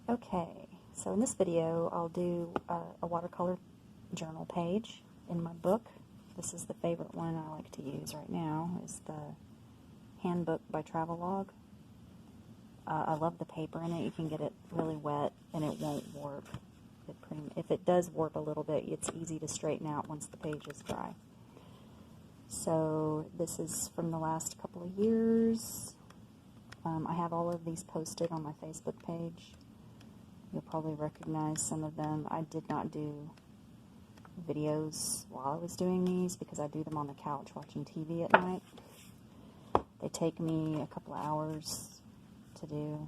Okay, so in this video I'll do a watercolor journal page in my book. This is the favorite one I like to use right now, is the handbook by Travelog. I love the paper in it. You can get it really wet and it won't warp. If it does warp a little bit, it's easy to straighten out once the page is dry. So this is from the last couple of years. I have all of these posted on my Facebook page. You'll probably recognize some of them. I did not do videos while I was doing these because I do them on the couch watching TV at night. They take me a couple of hours to do.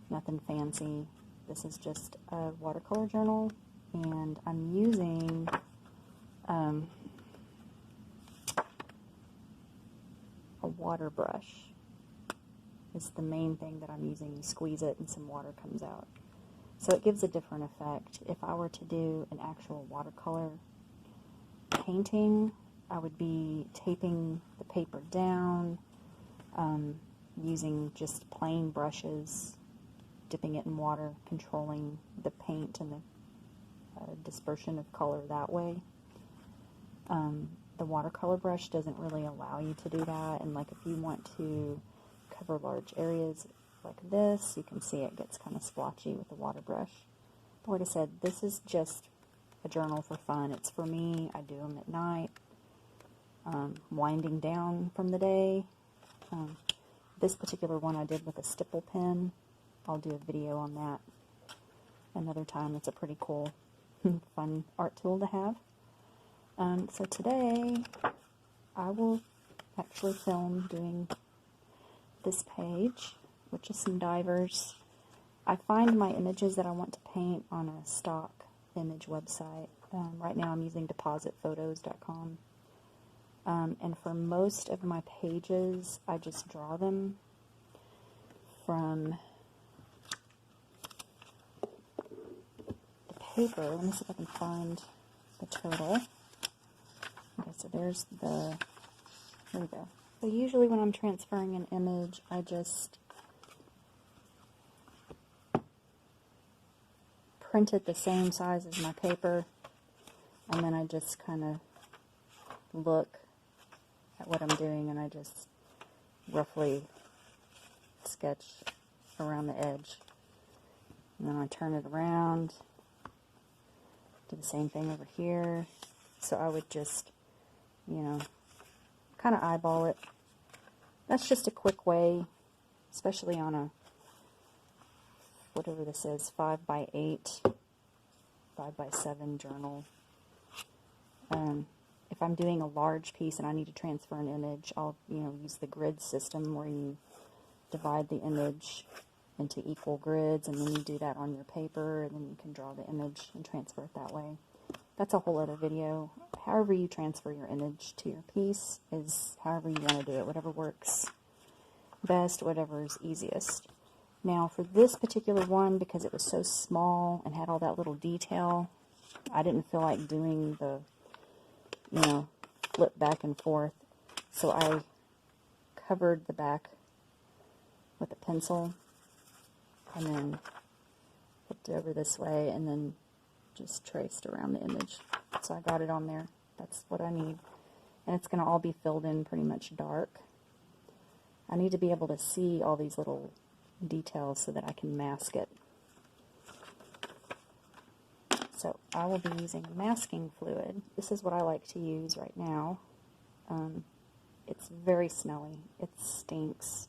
Nothing fancy. This is just a watercolor journal, and I'm using a water brush. Is the main thing that I'm using. You squeeze it and some water comes out. So it gives a different effect. If I were to do an actual watercolor painting, I would be taping the paper down, using just plain brushes, dipping it in water, controlling the paint and the dispersion of color that way. The watercolor brush doesn't really allow you to do that, and like if you want to cover large areas like this, you can see it gets kind of splotchy with the water brush. But like I said, this is just a journal for fun. It's for me. I do them at night, winding down from the day. This particular one I did with a stipple pen. I'll do a video on that another time. It's a pretty cool, fun art tool to have. So today I will actually film doing this page, which is some divers. I find my images that I want to paint on a stock image website. Right now I'm using depositphotos.com. And for most of my pages, I just draw them from the paper. Let me see if I can find the turtle. Okay, so there's the, there we go. So usually when I'm transferring an image, I just print it the same size as my paper, and then I just kind of look at what I'm doing, and I just roughly sketch around the edge. And then I turn it around, do the same thing over here. So I would just, you know, kind of eyeball it. That's just a quick way, especially on a, whatever this is, 5x8, 5x7 journal. If I'm doing a large piece and I need to transfer an image, I'll, use the grid system where you divide the image into equal grids, and then you do that on your paper, and then you can draw the image and transfer it that way. That's a whole other video. However you transfer your image to your piece is however you want to do it, whatever works best, whatever is easiest. Now for this particular one, because it was so small and had all that little detail, I didn't feel like doing the, flip back and forth. So I covered the back with a pencil and then flipped it over this way and then just traced around the image. So I got it on there. That's what I need. And it's going to all be filled in pretty much dark. I need to be able to see all these little details so that I can mask it. So I will be using masking fluid. This is what I like to use right now. It's very smelly. It stinks.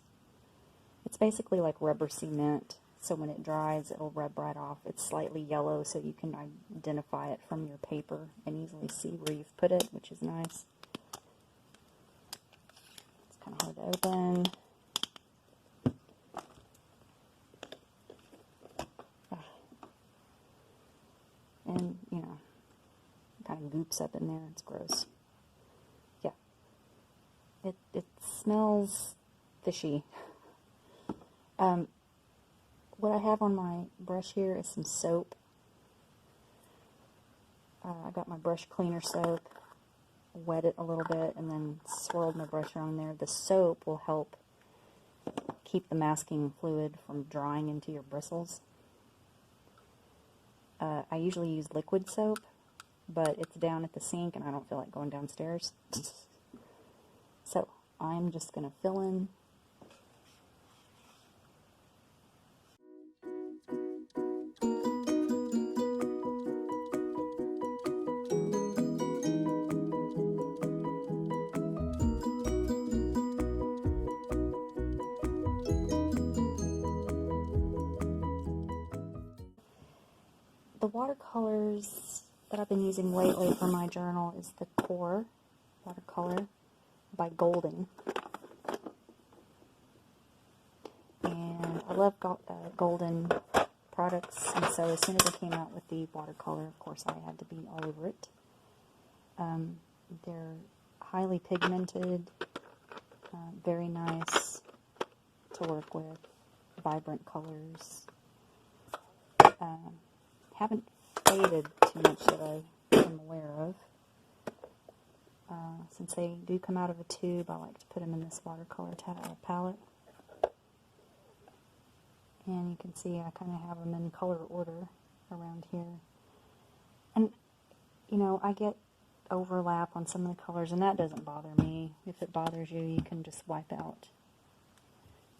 It's basically like rubber cement. So when it dries, it'll rub right off. It's slightly yellow, so you can identify it from your paper and easily see where you've put it, which is nice. It's kind of hard to open. And, it kind of goops up in there. It's gross. Yeah. It smells fishy. What I have on my brush here is some soap. I got my brush cleaner soap, wet it a little bit, and then swirled my brush around there. The soap will help keep the masking fluid from drying into your bristles. I usually use liquid soap, but it's down at the sink and I don't feel like going downstairs. So I'm just going to fill in. The watercolors that I've been using lately for my journal is the Core watercolor by Golden. And I love Golden products, and so as soon as I came out with the watercolor, of course I had to be all over it. They're highly pigmented, very nice to work with, vibrant colors. Haven't faded too much that I am aware of. Since they do come out of a tube, I like to put them in this watercolor palette. And you can see I kind of have them in color order around here. And, you know, I get overlap on some of the colors, and that doesn't bother me. If it bothers you, you can just wipe out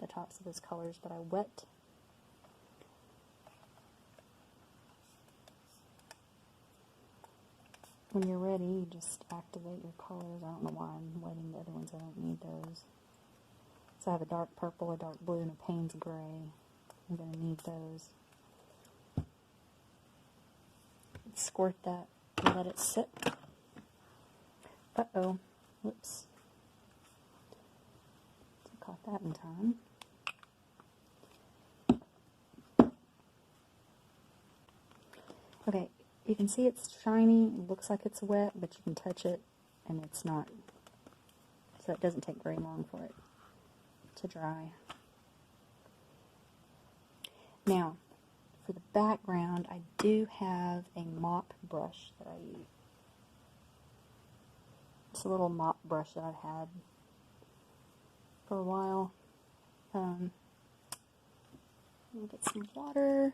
the tops of those colors. But I wet when you're ready, you just activate your colors. I don't know why I'm wetting the other ones. I don't need those. So I have a dark purple, a dark blue, and a Payne's gray. I'm going to need those. Squirt that and let it sit. Uh-oh. Whoops. Caught that in time. Okay, you can see it's shiny. It looks like it's wet, but you can touch it and it's not. So it doesn't take very long for it to dry. Now, for the background, I do have a mop brush that I use. It's a little mop brush that I've had for a while. Let me get some water.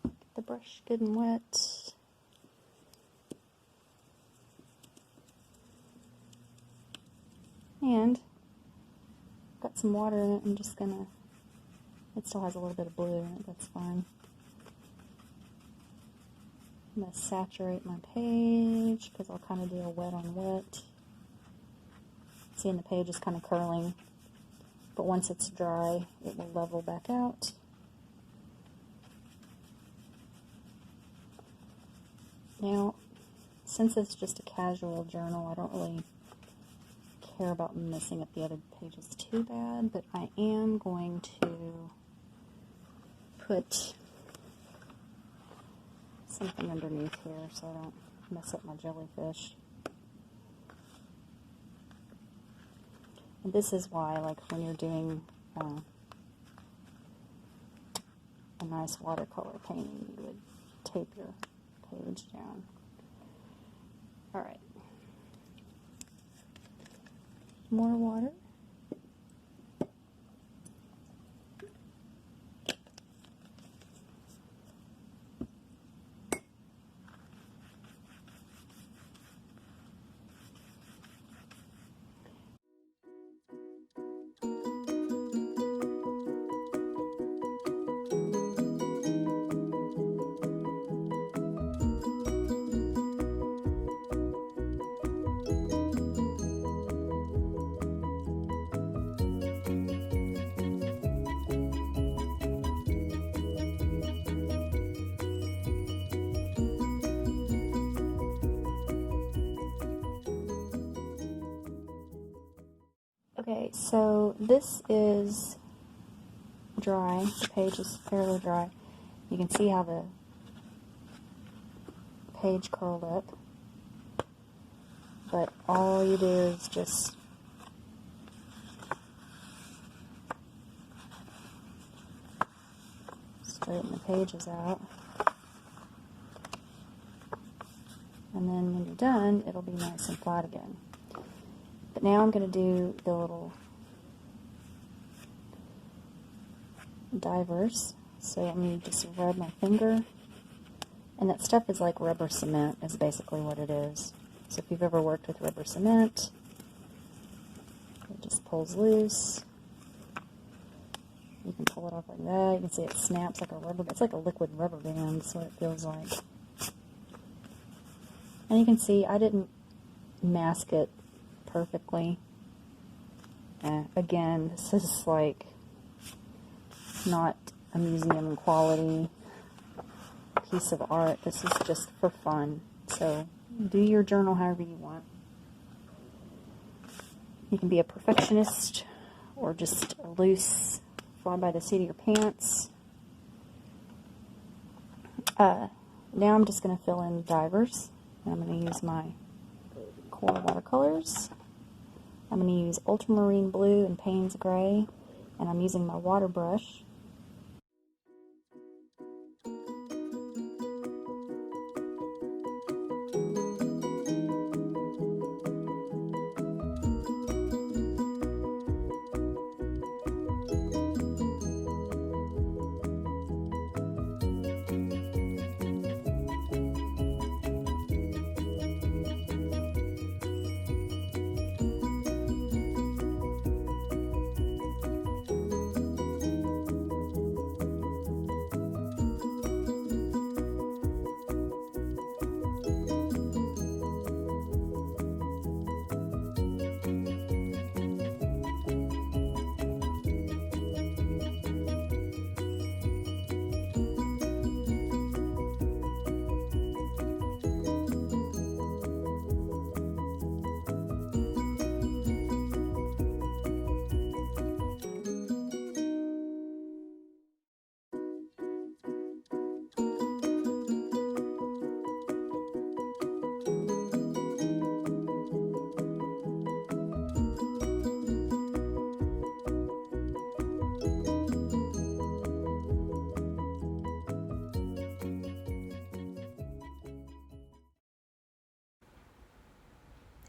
Get the brush good and wet. And got some water in it. I'm just gonna, it still has a little bit of blue in it, that's fine. I'm gonna saturate my page because I'll kind of do a wet on wet. Seeing the page is kind of curling, but once it's dry, it will level back out. Now, since it's just a casual journal, I don't really care about messing up the other pages too bad, but I am going to put something underneath here so I don't mess up my jellyfish. And this is why, like, when you're doing a nice watercolor painting, you would tape your page down. Alright. More water. Okay, so this is dry. The page is fairly dry. You can see how the page curled up. But all you do is just straighten the pages out. And then when you're done, it'll be nice and flat again. But now I'm going to do the little divers So I'm going to just rub my finger. And that stuff is like rubber cement, is basically what it is. So if you've ever worked with rubber cement, it just pulls loose. You can pull it off like that. You can see it snaps like a rubber. It's like a liquid rubber band, so it feels like. And you can see I didn't mask it perfectly. Again, this is like not a museum quality piece of art. This is just for fun. So do your journal however you want. You can be a perfectionist or just a loose, fly by the seat of your pants. Now I'm just going to fill in divers. And I'm going to use my core watercolors. I'm going to use ultramarine blue and Payne's gray, and I'm using my water brush.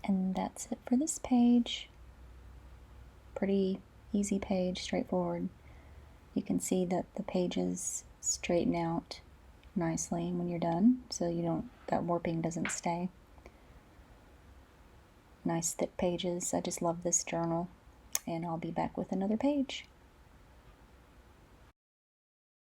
And that's it for this page. Pretty easy page, straightforward. You can see that the pages straighten out nicely when you're done, so that warping doesn't stay. Nice thick pages. I just love this journal, and I'll be back with another page.